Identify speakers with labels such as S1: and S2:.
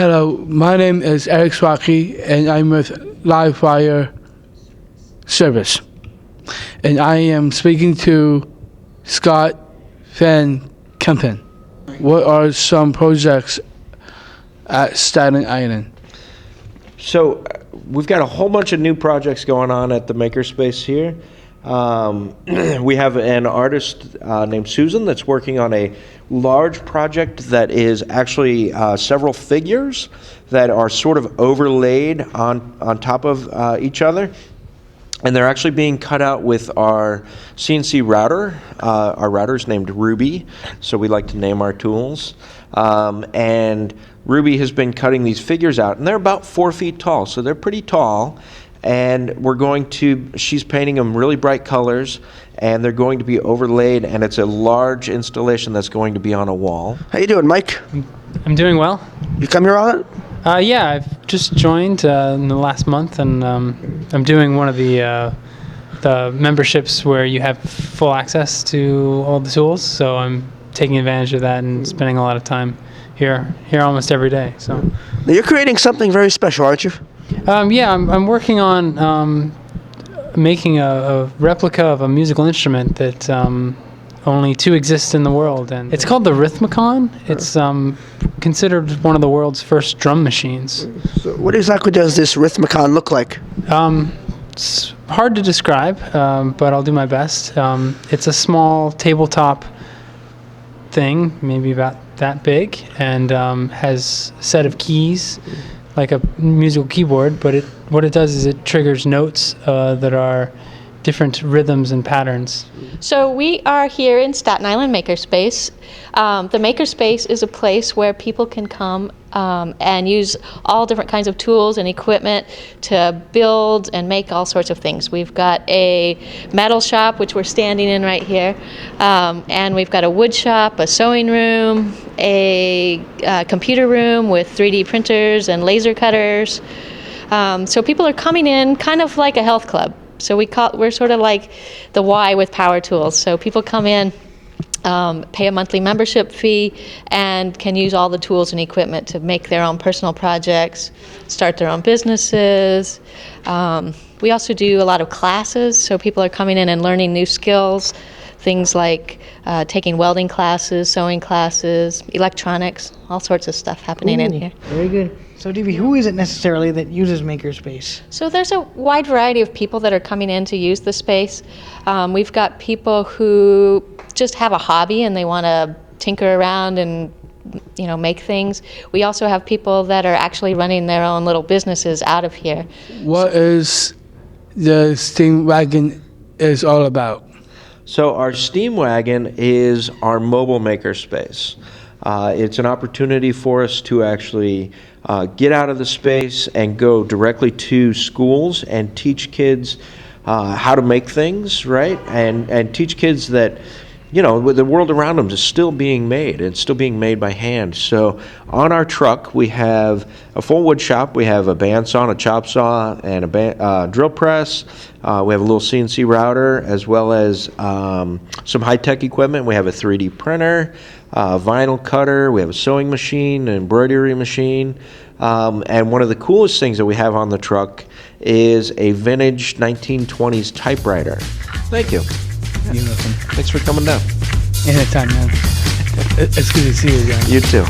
S1: Hello, my name is Eric Schwacke, and I'm with Livewire Service. And I am speaking to Scott Van Campen. What are some projects at Staten Island?
S2: So we've got a whole bunch of new projects going on at the MakerSpace here. We have an artist named Susan that's working on a large project that is actually several figures that are sort of overlaid on top of each other. And they're actually being cut out with our CNC router. Our router is named Ruby, so we like to name our tools. And Ruby has been cutting these figures out, and they're about 4 feet tall, so they're pretty tall. And she's painting them really bright colors, and they're going to be overlaid, and it's a large installation that's going to be on a wall.
S3: How you doing, Mike?
S4: I'm doing well.
S3: You come here on it?
S4: Yeah, I've just joined in the last month, and I'm doing one of the memberships where you have full access to all the tools. So I'm taking advantage of that and spending a lot of time here almost every day. So
S3: Now you're creating something very special, aren't you?
S4: Yeah, I'm working on making a replica of a musical instrument that only two exist in the world, and it's called the Rhythmicon. It's considered one of the world's first drum machines.
S3: So what exactly does this Rhythmicon look like?
S4: It's hard to describe, but I'll do my best. It's a small tabletop thing, maybe about that big, and has a set of keys, like a musical keyboard, but what it does is it triggers notes that are different rhythms and patterns.
S5: So we are here in Staten Island MakerSpace. The MakerSpace is a place where people can come and use all different kinds of tools and equipment to build and make all sorts of things. We've got a metal shop, which we're standing in right here, and we've got a wood shop, a sewing room, a computer room with 3D printers and laser cutters. So people are coming in kind of like a health club. So we're sort of like the Y with power tools. So people come in, pay a monthly membership fee, and can use all the tools and equipment to make their own personal projects, start their own businesses. We also do a lot of classes, so people are coming in and learning new skills, things like taking welding classes, sewing classes, electronics, all sorts of stuff happening in here.
S6: Very good. So, DB, who is it necessarily that uses MakerSpace?
S5: So there's a wide variety of people that are coming in to use the space. We've got people who just have a hobby and they want to tinker around and make things. We also have people that are actually running their own little businesses out of here.
S1: What is the Steam Wagon is all about?
S2: So our Steam Wagon is our mobile makerspace. It's an opportunity for us to actually get out of the space and go directly to schools and teach kids how to make things, right? And teach kids that, the world around them is still being made. It's still being made by hand. So on our truck, we have a full wood shop. We have a bandsaw, a chop saw, and a drill press. We have a little CNC router, as well as some high-tech equipment. We have a 3D printer, vinyl cutter. We have a sewing machine, an embroidery machine. And one of the coolest things that we have on the truck is a vintage 1920s typewriter. Thank you.
S1: You're welcome.
S2: Thanks for coming down.
S1: Anytime, man. It's good to see you again.
S2: You too.